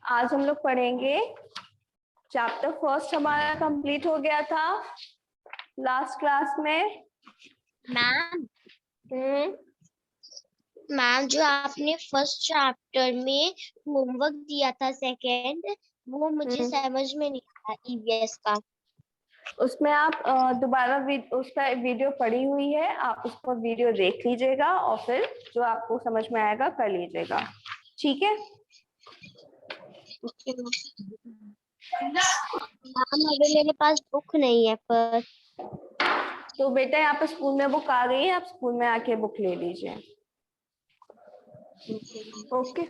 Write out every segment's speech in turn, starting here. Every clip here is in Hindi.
आज हम लोग पढ़ेंगे चैप्टर फर्स्ट। हमारा कंप्लीट हो गया था लास्ट क्लास में। मैम मैम जो आपने फर्स्ट चैप्टर में होमवर्क दिया था सेकंड, वो मुझे समझ में नहीं आया ईवीएस का। उसमें आप दोबारा उसका वीडियो पड़ी हुई है, आप उसको वीडियो देख लीजिएगा और फिर जो आपको समझ में आएगा कर लीजिएगा, ठीक है। मैम अभी मेरे पास बुक नहीं है पर। तो बेटा यहाँ पे स्कूल में बुक आ गई है, आप स्कूल में आके बुक ले लीजिए। ओके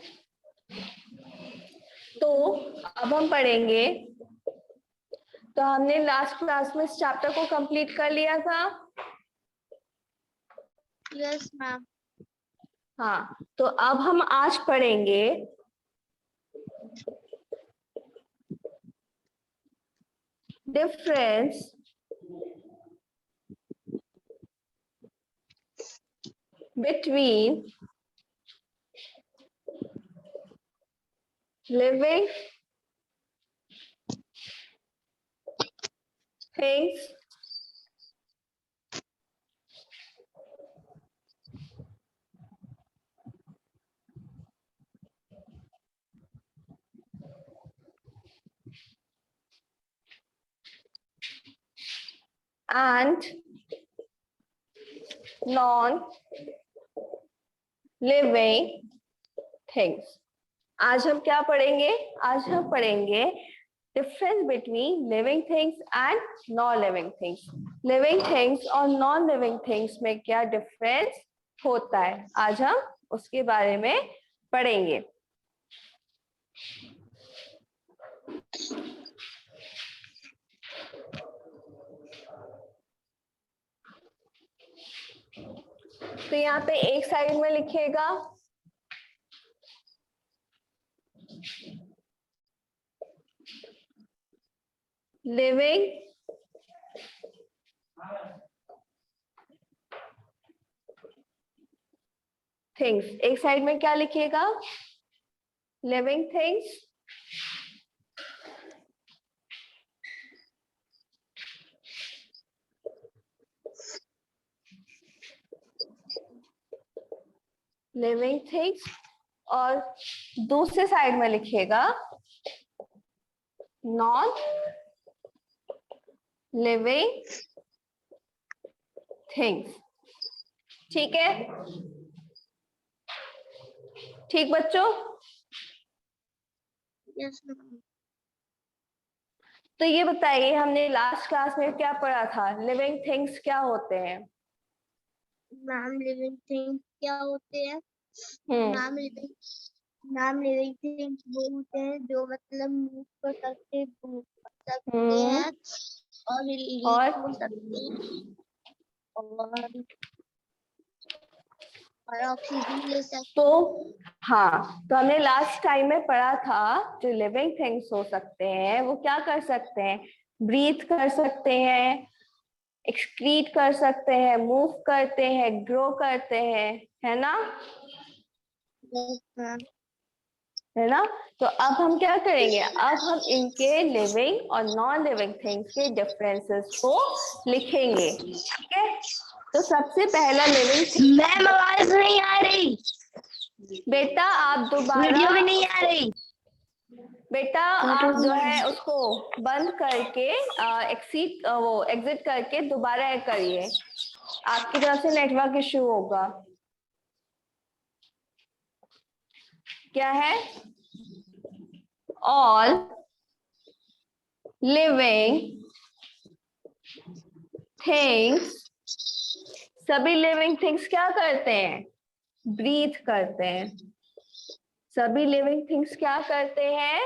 तो अब हम पढ़ेंगे। तो हमने लास्ट क्लास में इस चैप्टर को कंप्लीट कर लिया था। Yes ma'am. हाँ, तो अब हम आज पढ़ेंगे difference between living things and non-living things। आज हम क्या पढ़ेंगे? आज हम पढ़ेंगे difference between living things and non living things. Living things और नॉन लिविंग थिंग्स में क्या डिफरेंस होता है, आज हम उसके बारे में पढ़ेंगे। तो यहाँ पे एक साइड में लिखिएगा लिविंग थिंग्स। एक साइड में क्या लिखिएगा? Living things. लिविंग थिंग्स और दूसरे साइड में लिखिएगा नॉन लिविंग थिंग्स। ठीक है, ठीक बच्चों? Yes ma'am. तो ये बताइए, हमने लास्ट क्लास में क्या पढ़ा था? लिविंग थिंग्स क्या होते हैं? मैम लिविंग थिंग्स क्या होते हैं? मैम लिविंग थिंग्स वो होते हैं जो मतलब मूव कर सकते, घूम सकते हैं और लीव हो सकते हैं और ऑक्सीजन ले सकते। तो हाँ, तो हमने लास्ट टाइम में पढ़ा था जो लिविंग थिंग्स हो सकते हैं वो क्या कर सकते हैं? ब्रीथ कर सकते हैं, एक्सक्रीट कर सकते हैं, मूव करते हैं, ग्रो करते हैं, है ना? है ना? तो अब हम क्या करेंगे? अब हम इनके लिविंग और नॉन लिविंग थिंग्स के डिफरेंसेस को लिखेंगे, ठीक है? तो सबसे पहला लिविंग। मैम आवाज नहीं आ रही बेटा, आप दोबारा वीडियो भी नहीं आ रही। बेटा आप जो है उसको बंद करके एग्जिट करके दोबारा करिए, आपकी तरफ से नेटवर्क इश्यू होगा। क्या है? ऑल लिविंग थिंग्स, सभी लिविंग थिंग्स क्या करते हैं? ब्रीथ करते हैं। सभी लिविंग थिंग्स क्या करते हैं?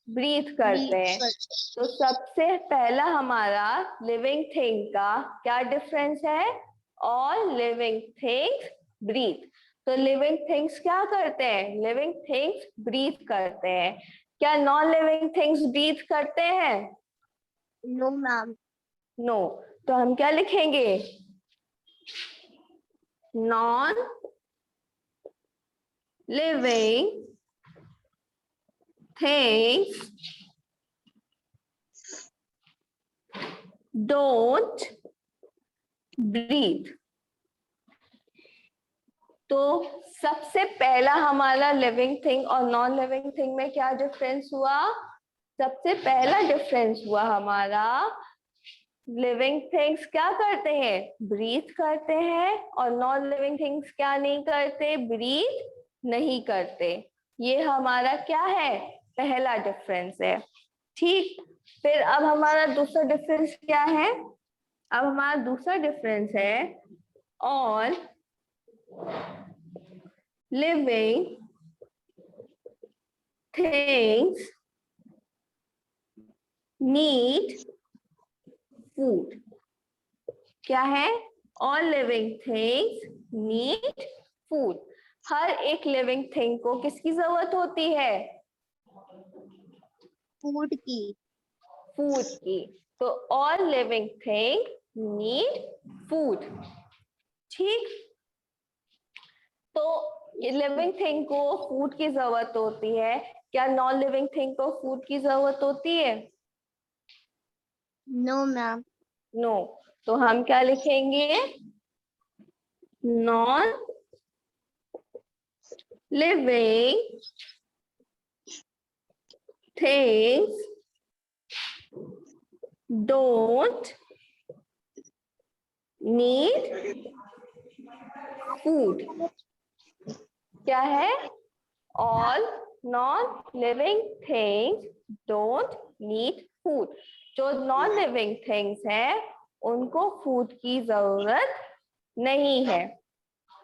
ब्रीथ करते हैं। तो सबसे पहला हमारा लिविंग थिंग का क्या डिफरेंस है? All living things breathe. तो लिविंग थिंग्स क्या करते हैं? लिविंग थिंग्स ब्रीथ करते हैं। क्या नॉन लिविंग थिंग्स ब्रीथ करते हैं? No ma'am. नो। तो हम क्या लिखेंगे? Non living things don't breathe। तो सबसे पहला हमारा लिविंग थिंग और नॉन लिविंग थिंग में क्या डिफरेंस हुआ? सबसे पहला डिफरेंस हुआ हमारा, लिविंग थिंग्स क्या करते हैं? ब्रीथ करते हैं, और नॉन लिविंग थिंग्स क्या नहीं करते? ब्रीथ नहीं करते। ये हमारा क्या है? पहला डिफरेंस है। ठीक, फिर अब हमारा दूसरा डिफरेंस क्या है? अब हमारा दूसरा डिफरेंस है, all living things need food. क्या है? All living things need food. हर एक लिविंग थिंग को किसकी जरूरत होती है? फूड की। फूड की। तो all living thing need food. ठीक, तो ये लिविंग थिंग को फूड की जरूरत होती है, क्या नॉन लिविंग थिंग को फूड की जरूरत होती है? No ma'am. नो। तो हम क्या लिखेंगे? Non living things don't need food। क्या है? All non-living things don't need food। जो नॉन लिविंग थिंग्स है उनको फूड की जरूरत नहीं है।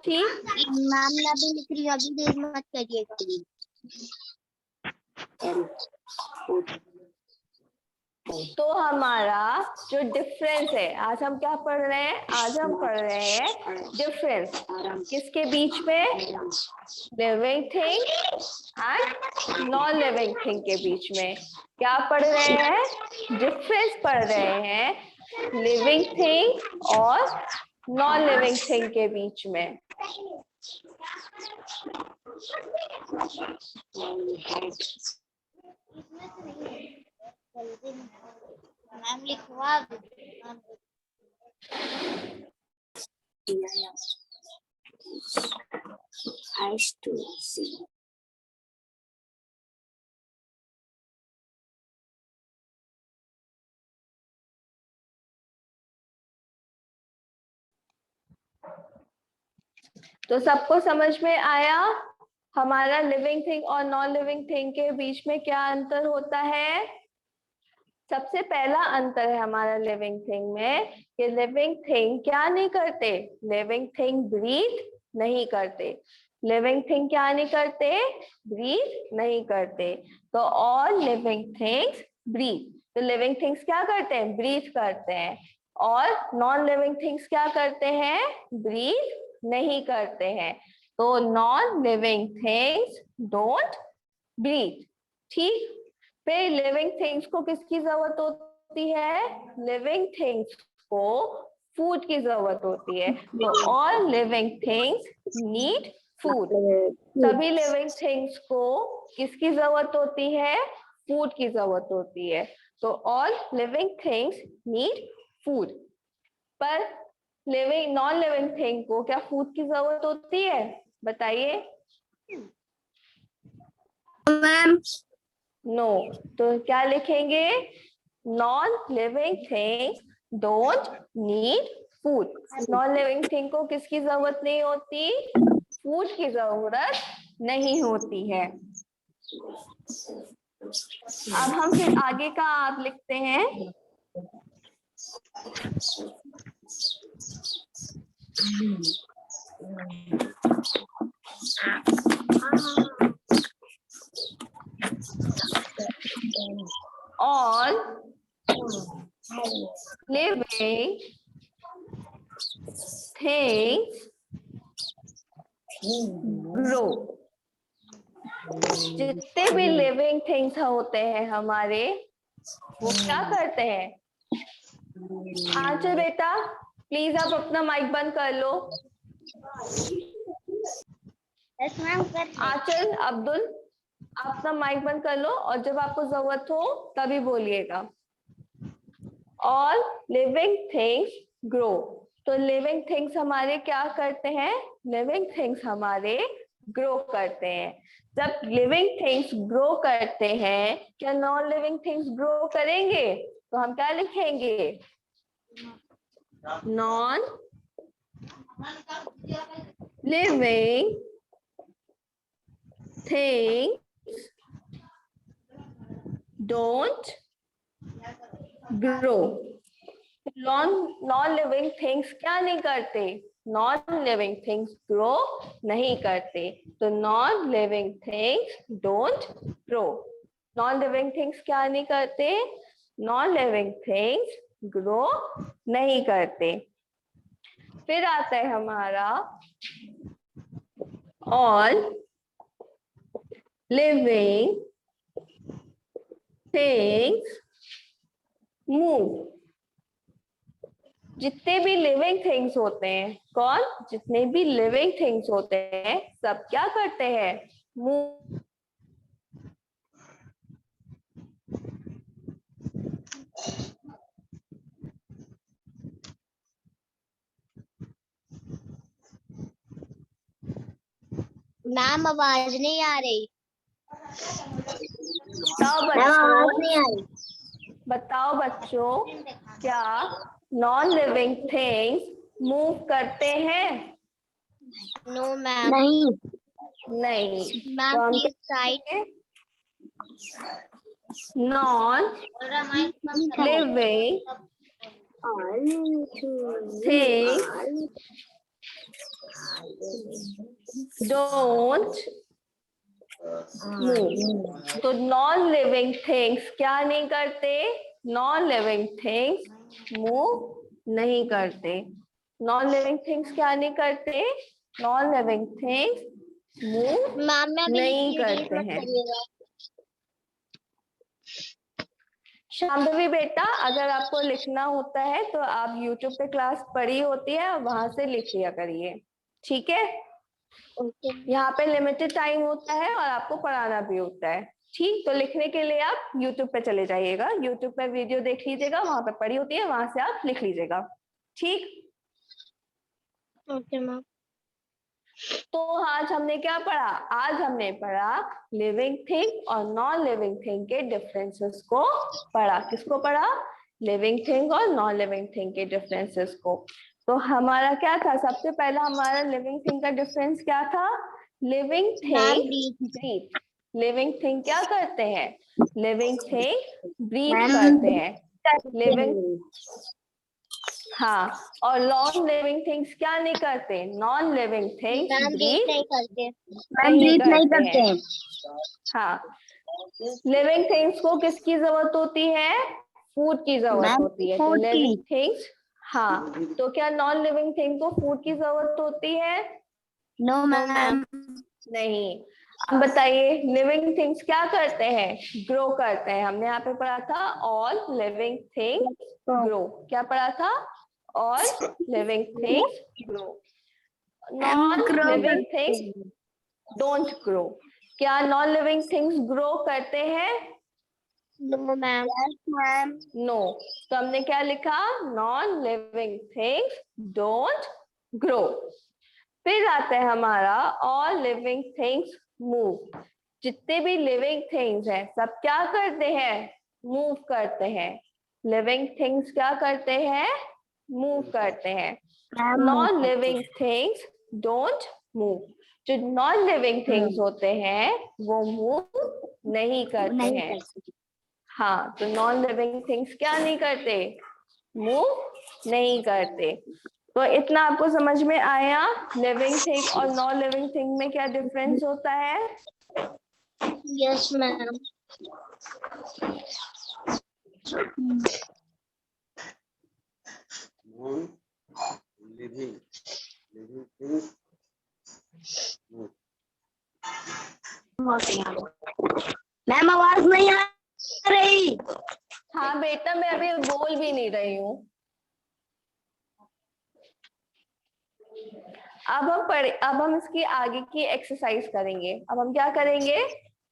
ठीक, मैम मैं भी लिख रही हूँ, अभी देर मत करिएगा। तो हमारा जो डिफरेंस है, आज हम क्या पढ़ रहे हैं? आज हम पढ़ रहे हैं डिफरेंस किसके बीच में? Living thing and non living thing के बीच में। क्या पढ़ रहे हैं? डिफरेंस पढ़ रहे हैं लिविंग थिंग और नॉन लिविंग थिंग के बीच में। मैम लिखवा तो सबको समझ में आया हमारा लिविंग थिंग और नॉन लिविंग थिंग के बीच में क्या अंतर होता है? सबसे पहला अंतर है हमारा लिविंग थिंग में कि लिविंग थिंग क्या नहीं करते? लिविंग थिंग ब्रीथ नहीं करते। लिविंग थिंग क्या नहीं करते? ब्रीथ नहीं करते। तो ऑल लिविंग थिंग्स ब्रीथ। तो लिविंग थिंग्स क्या करते हैं? ब्रीथ करते हैं। और नॉन लिविंग थिंग्स क्या करते हैं? ब्रीथ नहीं करते हैं। तो non living things don't breathe. ठीक, फिर लिविंग थिंग्स को किसकी जरूरत होती है? लिविंग थिंग्स को फूड की जरूरत होती है। तो all living things need food. सभी लिविंग थिंग्स को किसकी जरूरत होती है? फूड की जरूरत होती है। तो all living things need food. पर लिविंग नॉन लिविंग थिंग को क्या फूड की जरूरत होती है? बताइए। मैम। नो। तो क्या लिखेंगे? Non living things don't need food. Non living thing को किसकी जरूरत नहीं होती? फूड की जरूरत नहीं होती है। अब हम फिर आगे का आप लिखते हैं। All living things grow। जितने भी लिविंग थिंग्स होते हैं हमारे, वो क्या करते हैं? आंचल बेटा प्लीज आप अपना माइक बंद कर लो। Yes ma'am. आंचल, अब्दुल, आप अपना माइक बंद कर लो और जब आपको जरूरत हो तभी बोलिएगा। All living things grow. तो लिविंग थिंग्स हमारे क्या करते हैं? लिविंग थिंग्स हमारे ग्रो करते हैं। जब लिविंग थिंग्स ग्रो करते हैं, क्या नॉन लिविंग थिंग्स ग्रो करेंगे? तो हम क्या लिखेंगे? Non living things don't grow. Non living things क्या नहीं करते? नॉन लिविंग थिंग्स ग्रो नहीं करते। तो non living things don't grow. Non living things क्या नहीं करते? नॉन लिविंग थिंग्स ग्रो नहीं करते। फिर आता है हमारा ऑल लिविंग थिंग्स मूव। जितने भी लिविंग थिंग्स होते हैं, कौन? जितने भी लिविंग थिंग्स होते हैं सब क्या करते हैं? मूव। मैम आवाज नहीं आ रही। बताओ बच्चों, क्या नॉन लिविंग थिंग्स मूव करते हैं? No ma'am. नहीं नहीं। मैम, तो हम please side. Non living things don't move. तो नॉन लिविंग थिंग्स क्या नहीं करते? नॉन लिविंग थिंग्स मूव नहीं करते। नॉन लिविंग थिंग्स क्या नहीं करते? Non living things move ma'am मैं भी नहीं लिख रही करते हूँ, हैं। करिएगा। शांभवी बेटा, अगर आपको लिखना होता है तो आप यूट्यूब पे क्लास पढ़ी होती है, वहां से लिख लिया करिए, ठीक है? ओके। यहाँ पे लिमिटेड टाइम होता है और आपको पढ़ाना भी होता है, ठीक? तो लिखने के लिए आप यूट्यूब पे चले जाइएगा, यूट्यूब पे वीडियो देख लीजिएगा, वहां पे पढ़ी होती है, वहां से आप लिख लीजिएगा, ठीक? Okay ma'am. तो आज हमने क्या पढ़ा? आज हमने पढ़ा लिविंग थिंग और नॉन लिविंग थिंग के डिफरेंसेस को पढ़ा। किसको पढ़ा? लिविंग थिंग और नॉन लिविंग थिंग के डिफरेंसेस को। तो हमारा क्या था? सबसे पहला हमारा लिविंग थिंग का डिफरेंस क्या था? Living thing breathe. Living thing क्या करते हैं? लिविंग थिंग ब्रीथ करते हैं। लिविंग, हाँ, और नॉन लिविंग थिंग्स क्या नहीं करते? Non living things ma'am breathe नहीं करते। नहीं करते हैं। हाँ, लिविंग थिंग्स को किसकी जरूरत होती है? फूड की जरूरत होती है। तो लिविंग थिंग्स, हाँ, तो क्या नॉन लिविंग थिंग को फूड की जरूरत होती है? No ma'am. नहीं। अब बताइए, लिविंग थिंग्स क्या करते हैं? ग्रो करते हैं। हमने यहाँ पे पढ़ा था ऑल लिविंग थिंग्स ग्रो। क्या पढ़ा था? All living things grow. Non living things don't grow. क्या नॉन लिविंग थिंग्स ग्रो करते हैं? No ma'am. नो। तो हमने क्या लिखा? Non living things don't grow. फिर आता है हमारा ऑल लिविंग थिंग्स मूव। जितने भी लिविंग थिंग्स हैं सब क्या करते हैं? मूव करते हैं। लिविंग थिंग्स क्या करते हैं? मूव करते हैं। Non living things don't move. जो नॉन लिविंग थिंग्स होते हैं वो मूव नहीं करते हैं। हाँ, तो नॉन लिविंग थिंग्स क्या नहीं करते? मूव नहीं करते। तो इतना आपको समझ में आया लिविंग थिंग और नॉन लिविंग थिंग में क्या डिफरेंस होता है? Yes ma'am. मैम आवाज नहीं आ रही। हाँ बेटा, मैं अभी बोल भी नहीं रही हूँ। अब हम इसकी आगे की एक्सरसाइज करेंगे। अब हम क्या करेंगे?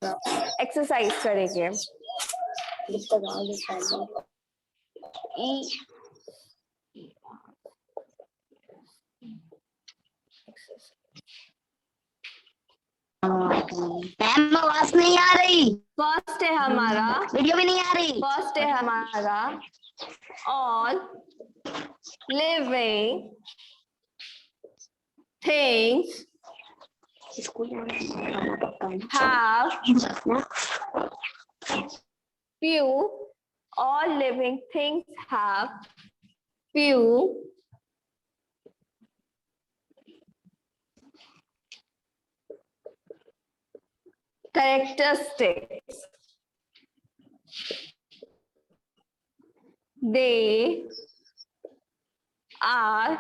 एक्सरसाइज करेंगे। मैम आवाज नहीं आ रही। फर्स्ट है हमारा, वीडियो भी नहीं आ रही। फर्स्ट है हमारा all living things have few, all living things have few characteristics. They are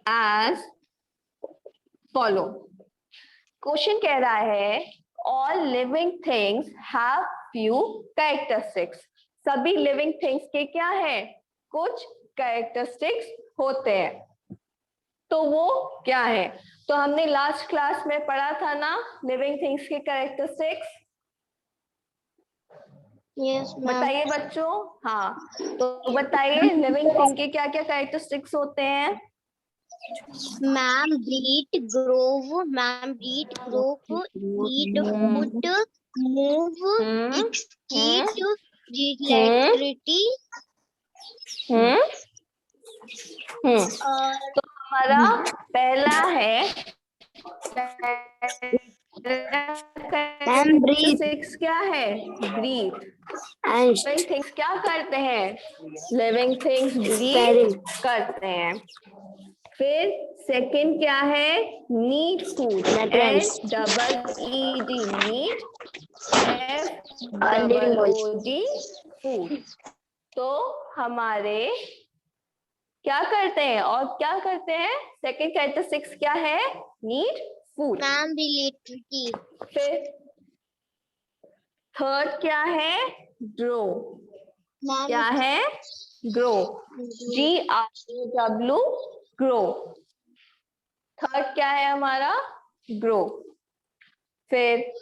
as follow. Question कह रहा है all living things have few characteristics. सभी लिविंग थिंग्स के क्या है, कुछ कैरेक्टरिस्टिक्स होते हैं। तो वो क्या है, तो हमने लास्ट क्लास में पढ़ा था ना लिविंग थिंग्स के कैरेक्टरिस्टिक्स। यस बताइए बच्चों। हाँ, तो बताइए लिविंग थिंग के क्या क्या कैरेक्टरिस्टिक्स होते हैं। Ma'am breathe grow, ma'am breathe grow, eat food, move, excrete, electricity. और तो हमारा पहला है मैम ब्रीथ सिक्स क्या है, ब्रीथ। लिविंग थिंग्स क्या करते हैं, लिविंग थिंग्स ब्रीथ करते हैं। फिर सेकंड क्या है, need food, NEED need, FOOD food. तो हमारे क्या करते हैं और क्या करते हैं, सेकंड कैरेक्टरिस्टिक्स क्या है, नीड फूड। Ma'am relativity. फिर थर्ड क्या है, ग्रो, क्या है, ग्रो, GROW ग्रो। थर्ड क्या है हमारा, ग्रो। फिर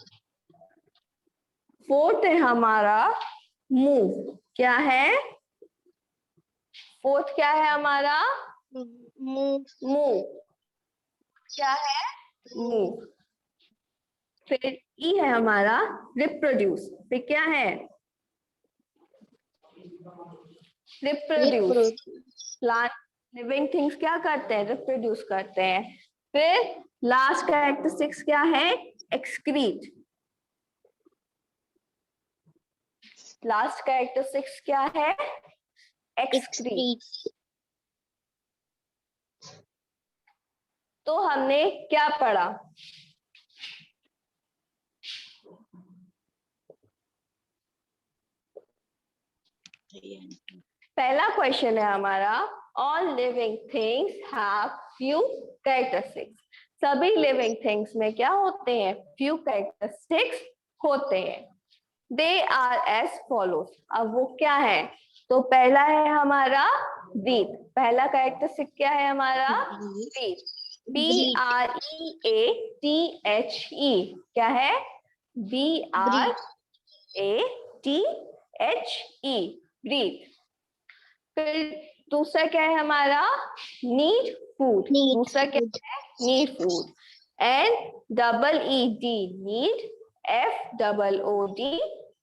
फोर्थ है हमारा मूव, क्या है, फोर्थ क्या है हमारा, मूव, मूव, क्या है, मूव। फिर ई है हमारा रिप्रोड्यूस, फिर क्या है, रिप्रोड्यूस। प्लांट लिविंग थिंग्स क्या करते हैं, रिप्रोड्यूस करते हैं। फिर लास्ट कैरेक्टरिस्टिक्स क्या है, एक्सक्रीट। लास्ट कैरेक्टरिस्टिक्स क्या है, एक्सक्रीट। तो हमने क्या पढ़ा, पहला क्वेश्चन है हमारा all living things have few characteristics. सभी लिविंग थिंग्स में क्या होते हैं, फ्यू कैरेक्टरिस्टिक्स होते हैं। They are as follows. अब वो क्या है, तो पहला है हमारा ब्रीथ। पहला कैरेक्टरिस्टिक क्या है हमारा, ब्रीथ, BREATHE, क्या है, BREATHE, ब्रीथ। फिर दूसरा क्या है हमारा, नीड फूड। दूसरा क्या है, need food, NEED need, FOOD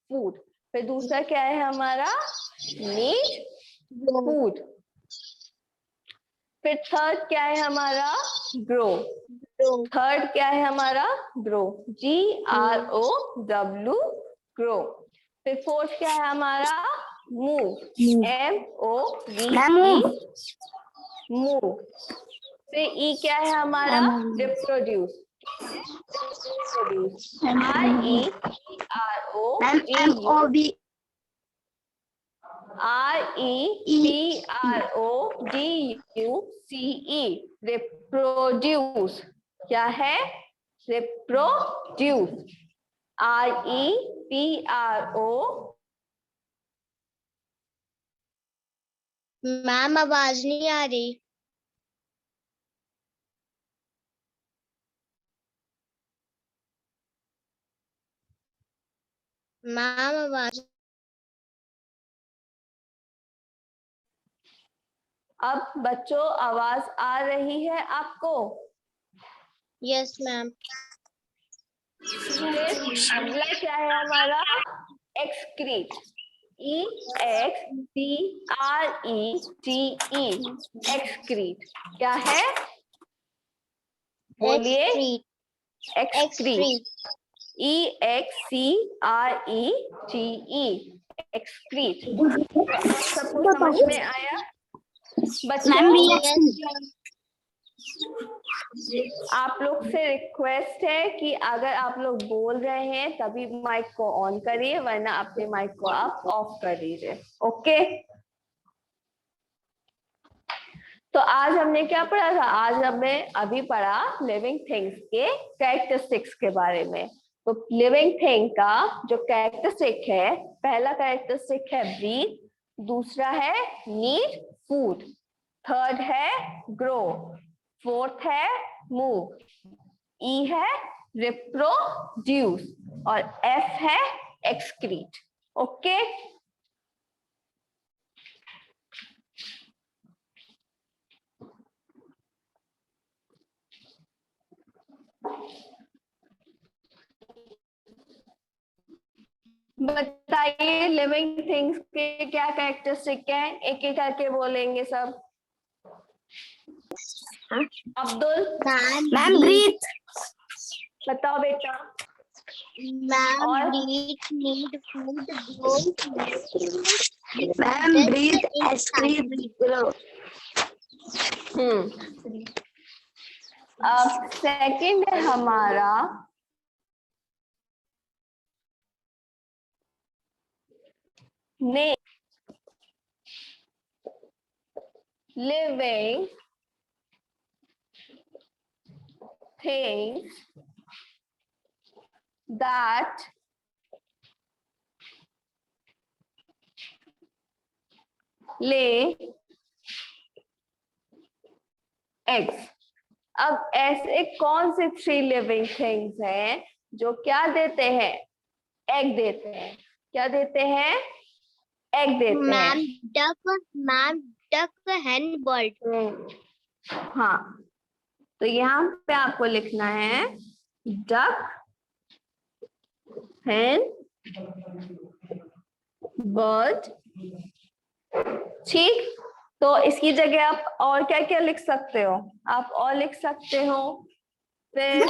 food. फिर दूसरा क्या है हमारा, नीड फूड। फिर थर्ड क्या है हमारा, ग्रो। थर्ड क्या है हमारा, ग्रो, GROW ग्रो। फिर फोर्थ क्या है हमारा, मूव, MOVE मूव। फिर ई क्या है हमारा, रिप्रोड्यूस, REPRODUCE रिप्रोड्यूस, क्या है, रिप्रोड्यूस, REPRO। मैम आवाज नहीं आ रही। मैम आवाज अब बच्चों आवाज आ रही है आपको? Yes ma'am. फिर अगला क्या है हमारा? एक्सक्रीट। EXCRETE, एक्सक्रीट क्या है? बोलिए। एक्सक्रीट। EXCRETE, excrete. सबको समझ में आया बच्चों? आप लोग से रिक्वेस्ट है कि अगर आप लोग बोल रहे हैं तभी माइक को ऑन करिए, वरना अपने माइक को आप ऑफ कर दीजिए। ओके, तो आज हमने क्या पढ़ा था? आज हमने अभी पढ़ा लिविंग थिंग्स के कैरेक्टरिस्टिक्स के बारे में। तो लिविंग थिंग का जो कैरेक्टरिस्टिक है, पहला कैरेक्टरिस्टिक है ब्रीथ, दूसरा है नीड फूड, थर्ड है ग्रो, फोर्थ है मूव, ई है रिप्रोड्यूस और एफ है एक्सक्रीट। ओके, बताइए लिविंग थिंग्स के क्या कैरेक्टरिस्टिक हैं? एक एक करके बोलेंगे सब। अब्दुल। Ma'am breathe. बताओ बेटा। मैम और breathe, need food, grow, ma'am breathe, excrete, grow. अब सेकंड है हमारा name. Living things that lay eggs। अब ऐसे कौन से 3 लिविंग थिंग्स हैं जो क्या देते हैं? एग देते हैं। क्या देते हैं? एग देते हैं। मैम डक, हैन, बर्ड। हाँ, तो यहाँ पे आपको लिखना है डक, hen, bird। ठीक, तो इसकी जगह आप और क्या क्या लिख सकते हो? आप और लिख सकते हो फिश,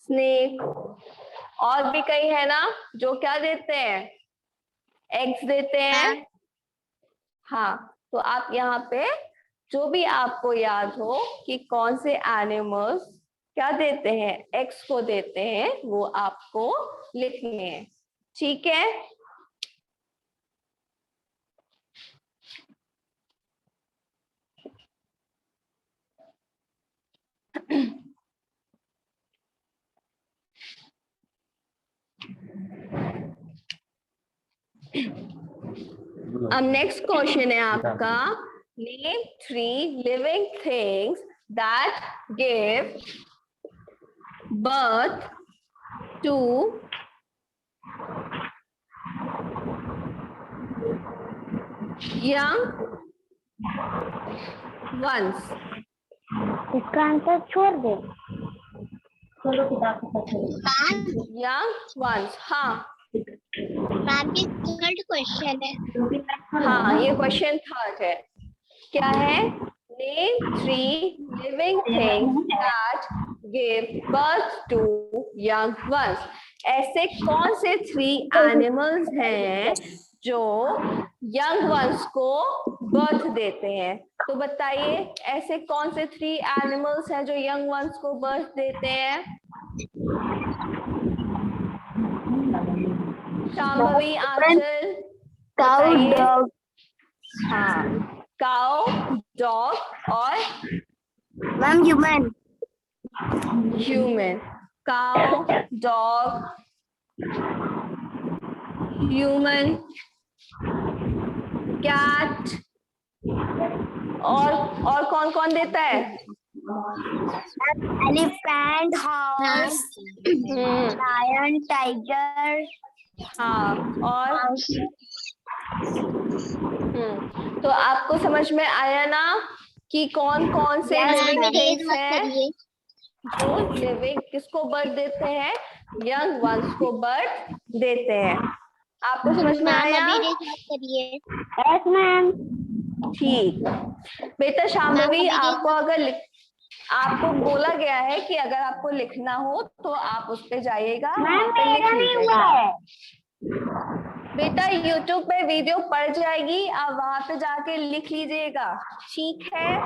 स्नेक, और भी कई है ना जो क्या देते हैं? एग्स देते हैं। हाँ, तो आप यहाँ पे जो भी आपको याद हो कि कौन से एनिमल्स क्या देते हैं, एग्स को देते हैं, वो आपको लिखने हैं। ठीक है, अब नेक्स्ट क्वेश्चन है आपका, name 3 living things that give birth to young ones। इसका आंसर छोड़ दे। young ones। हाँ मैम ये थर्ड क्वेश्चन है। हाँ, ये क्वेश्चन थर्ड है। क्या है? Name 3 living things that give birth to young ones. ऐसे कौन से 3 एनिमल्स हैं जो यंग वंस को बर्थ देते हैं? तो बताइए ऐसे कौन से 3 एनिमल्स हैं जो यंग वंस को बर्थ देते हैं? शांभवी, आंचल बताइए। हाँ, काउ, डॉग और ma'am human. Human. Cow, dog, human, cat, और कौन कौन देता है? Elephant, horse, lion, tiger. हाँ, और तो आपको समझ में आया ना कि कौन कौन से लिविंग थिंग्स हैं जो लिविंग किसको बर्थ देते हैं, यंग वंस को बर्थ देते हैं। आपको समझ में आया? Yes, ma'am. ठीक। बेटा शांभवी, आपको अगर आपको बोला गया है कि अगर आपको लिखना हो तो आप उस पे जाइएगा, वहां पे लिख लीजिएगा। बेटा YouTube पे वीडियो पड़ जाएगी, आप वहां पे जाके लिख लीजिएगा, ठीक है?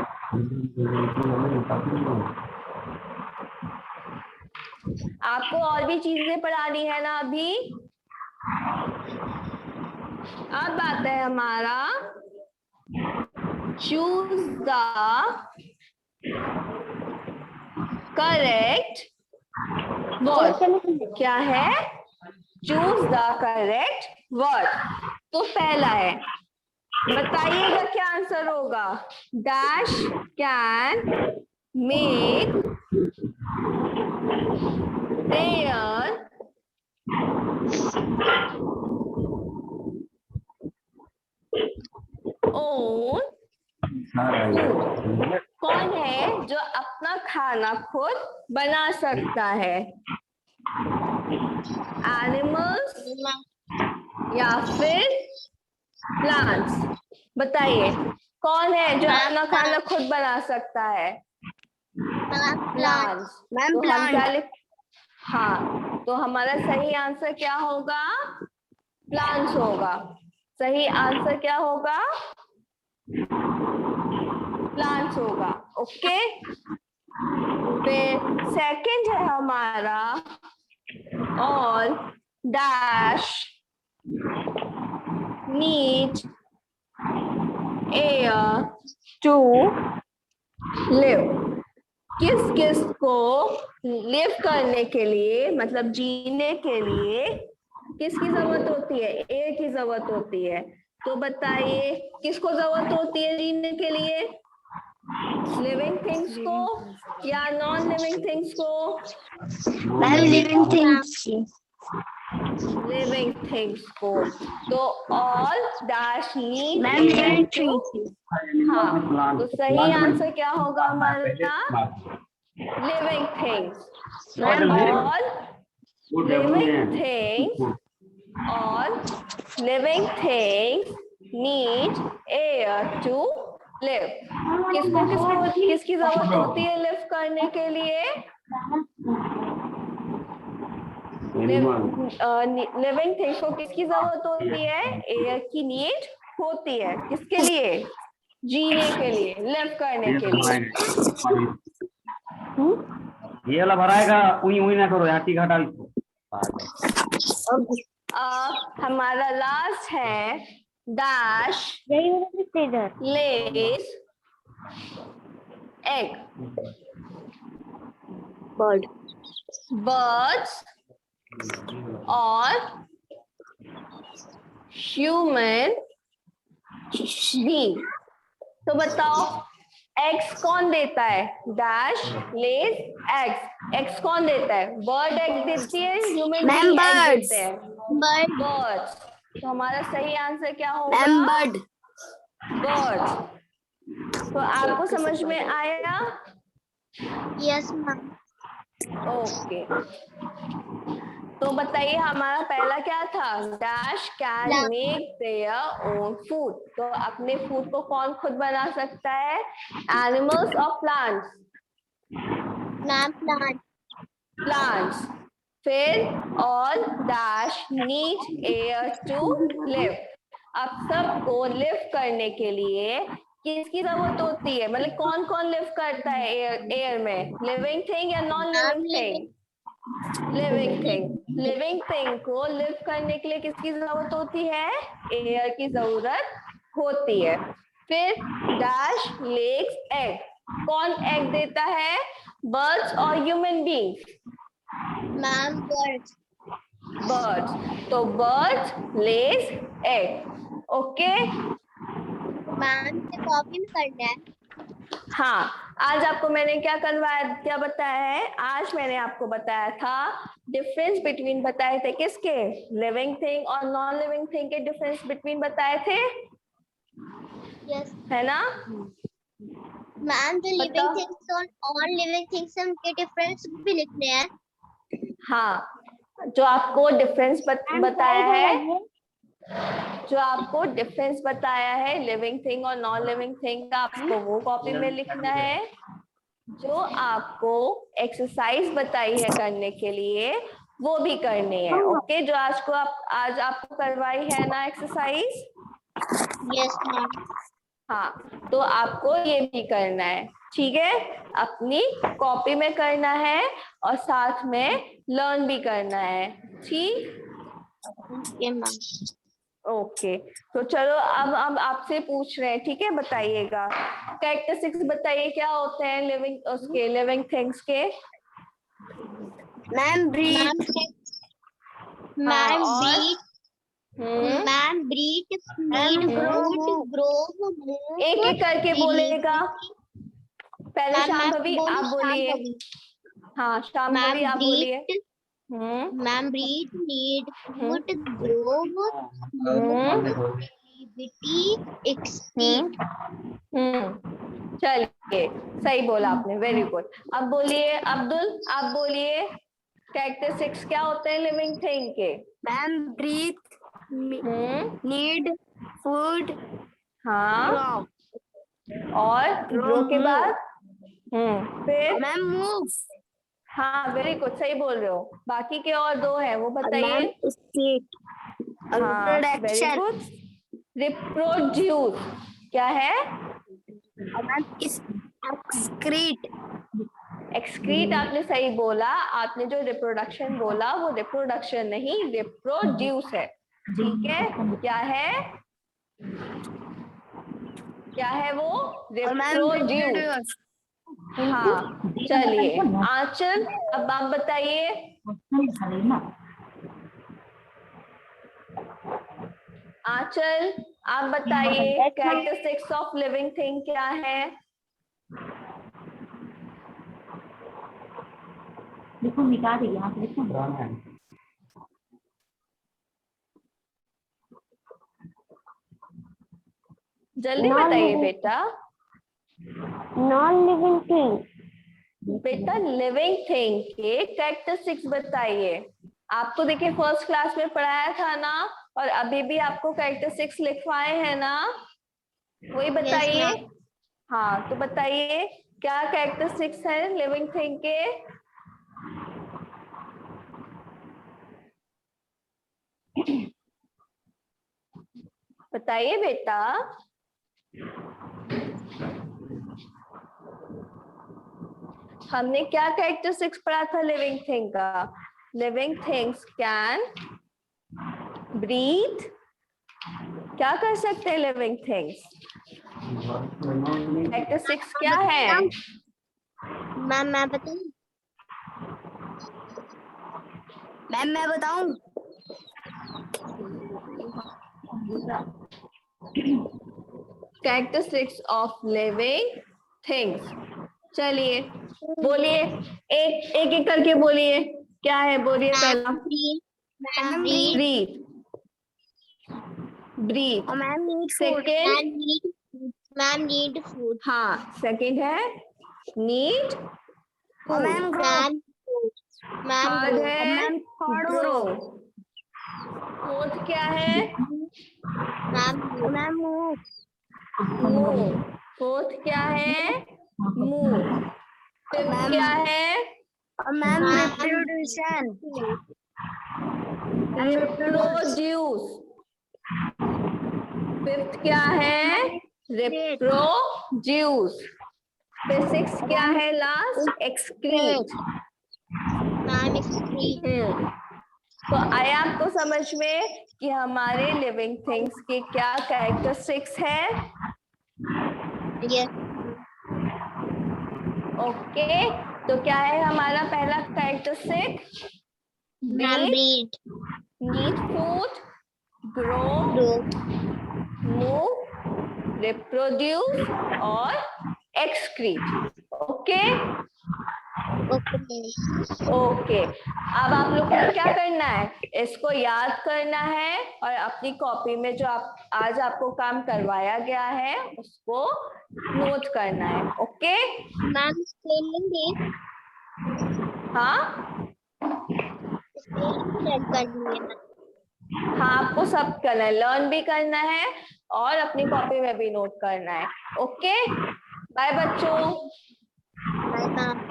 आपको और भी चीजें पढ़ानी है ना अभी। अब आता है हमारा चूज द करेक्ट वर्ड। क्या है? Choose the correct word. तो पहला है, बताइएगा क्या आंसर होगा। Dash can make their own food. कौन है जो अपना खाना खुद बना सकता है? एनिमल्स या फिर प्लांट्स? बताइए कौन है जो अपना खाना खुद बना सकता है? प्लांट्स। तो हम क्या लिख, हाँ, तो हमारा सही आंसर क्या होगा? प्लांट्स होगा। सही आंसर क्या होगा? प्लांट्स होगा। ओके। फिर सेकंड है हमारा, all dash need air to live. किस किस को लिव करने के लिए, मतलब जीने के लिए किसकी जरूरत होती है? एयर की जरूरत होती है। तो बताइए किसको जरूरत होती है जीने के लिए? लिविंग थिंग्स को या नॉन लिविंग थिंग्स को? Living things. लिविंग थिंग्स को। तो all dash need Living things. हाँ, तो सही आंसर क्या होगा हमारा? Living things. All living things need air to live. किसकी जरूरत होती है लिव करने के लिए? लिविंग थिंग्स को किसकी जरूरत होती है? एयर की नीड होती है। किसके लिए? जीने के लिए, लिव करने के लिए। ये वाला भराएगा, उई उई ना करो, यहाँ टी घटा इसको। हमारा लास्ट है डैश लेस एग। बर्ड्स और ह्यूमन बीइंग। तो बताओ एग्स कौन देता है? Dash less eggs. एग्स कौन देता है? बर्ड एग देती है, ह्यूमन बीइंग एग देते हैं? बर्ड्स। तो हमारा सही आंसर क्या होगा? बर्ड्स। तो आपको समझ में आया? Yes ma'am. ओके। तो बताइए हमारा पहला क्या था? Dash can make their own food. तो अपने फूड को कौन खुद बना सकता है? एनिमल्स और प्लांट्स? प्लांट्स। फिर all dash need air to live. अब सबको लिव करने के लिए किसकी जरूरत होती है? मतलब कौन कौन लिव करता है एयर में? लिविंग थिंग या non living thing? Living thing. Living thing को लिव करने के लिए किसकी जरूरत होती है? एयर की जरूरत होती है। फिर डैश लेग्स एग। कौन एग देता है? बर्ड्स और human beings? Ma'am birds. Birds. तो birds lays egg. Okay ma'am से कॉपी में करना है। हाँ, आज आपको मैंने क्या बताया है? आज मैंने आपको बताया था डिफरेंस बिटवीन, बताए थे किसके? लिविंग थिंग और नॉन लिविंग थिंग के डिफरेंस बिटवीन बताए थे, यस है ना? मैम, जो लिविंग बताओ। थिंग्स और नॉन लिविंग थिंग्स हैं उनके डिफरेंस भी लिखने हैं। हाँ, जो आपको डिफरेंस बताया है, जो आपको डिफरेंस बताया है लिविंग थिंग और नॉन लिविंग थिंग का, आपको वो कॉपी में लिखना है। जो आपको एक्सरसाइज बताई है करने के लिए, वो भी करनी है। ओके, जो आज आपको करवाई है ना एक्सरसाइज, यस मैम। हाँ, तो आपको ये भी करना है, ठीक है? अपनी कॉपी में करना है और साथ में लर्न भी करना है, ठीक? Okay ma'am. ओके, तो चलो अब आपसे पूछ रहे हैं, ठीक है? बताइएगा, कैरेक्टरिस्टिक्स बताइए क्या होते हैं लिविंग थिंग्स के। मैम ब्रीथ, मैम और breathe, ma'am breathe, need food, grow, move. एक एक करके बोलेगा। पहले शांभवी आप बोलिए। हाँ, शांभवी आप बोलिए। Ma'am breathe, need food, grow, move, activity, excrete. चलिए, सही बोला आपने, वेरी गुड। अब बोलिए अब्दुल, आप बोलिए कैरेक्टरिस्टिक्स क्या होते हैं लिविंग थिंग के। मैम ब्रीथ, नीड फूड, हाँ, और ग्रो के बाद फिर मैम मूव, हाँ, वेरी गुड, सही बोल रहे हो। बाकी के और दो है, वो बताइए। मैम स्पीट, हाँ, वेरी रिप्रोडक्शन, गुड। रिप्रोड्यूस क्या है? मैम एक्सक्रीट, एक्सक्रीट आपने सही बोला। आपने जो रिप्रोडक्शन बोला वो रिप्रोडक्शन नहीं, रिप्रोड्यूस है, ठीक है? क्या है? क्या है वो? रिप्रोड्यूस। हाँ, चलिए आंचल, अब आप बताइए। आंचल, आप बताइए कैरेक्टरिस्टिक्स ऑफ लिविंग थिंग क्या है? देखो मिटा दे यहाँ पे, देखो जल्दी बताइए बेटा। नॉन लिविंग थिंग, बेटा लिविंग थिंग के कैरेक्टरिस्टिक्स बताइए। आपको देखिए फर्स्ट क्लास में पढ़ाया था ना, और अभी भी आपको कैरेक्टरिस्टिक्स लिखवाए हैं ना, वही बताइए। हाँ, तो बताइए क्या कैरेक्टरिस्टिक्स है लिविंग थिंग के? बताइए बेटा। हमने क्या कैरेक्टरिस्टिक्स पढ़ा था लिविंग थिंग का? लिविंग थिंग्स कैन ब्रीथ, क्या कर सकते हैं लिविंग थिंग्स? कैरेक्टरिस्टिक्स क्या है? मैम मैं बताऊं? मैम मैं बताऊं? Characteristics of living things. चलिए बोलिए, एक एक करके बोलिए, क्या है बोलिए पहला। Ma'am breathe, breathe, breathe. Ma'am need second, ma'am need food. हाँ, सेकेंड है need food. Ma'am ma'am third है मैम ग्रो। फोर्थ क्या है? Ma'am move, move. फोर्थ क्या है? मूव। फिफ्थ क्या है? Ma'am रिप्रोड्यूशन, reproduce. फिफ्थ क्या है? रिप्रोड्यूस। फिर सिक्स क्या है लास्ट? एक्सक्रीट। Ma'am excrete. तो आया आपको समझ में कि हमारे लिविंग थिंग्स के क्या कैरेक्टरिस्टिक्स है? यस ओके, तो क्या है हमारा पहला characteristic? Ma'am breathe, need food, grow, grow, move, reproduce और excrete. ओके ओके ओके, अब आप लोग को क्या करना है, इसको याद करना है और अपनी कॉपी में जो आज आपको काम करवाया गया है उसको नोट करना है. ओके मैम स्पेलिंग भी हाँ लर्न करनी है मैम. हाँ, आपको सब करना है, लर्न भी करना है और अपनी कॉपी में भी नोट करना है. ओके बाय बच्चों. Bye ma'am.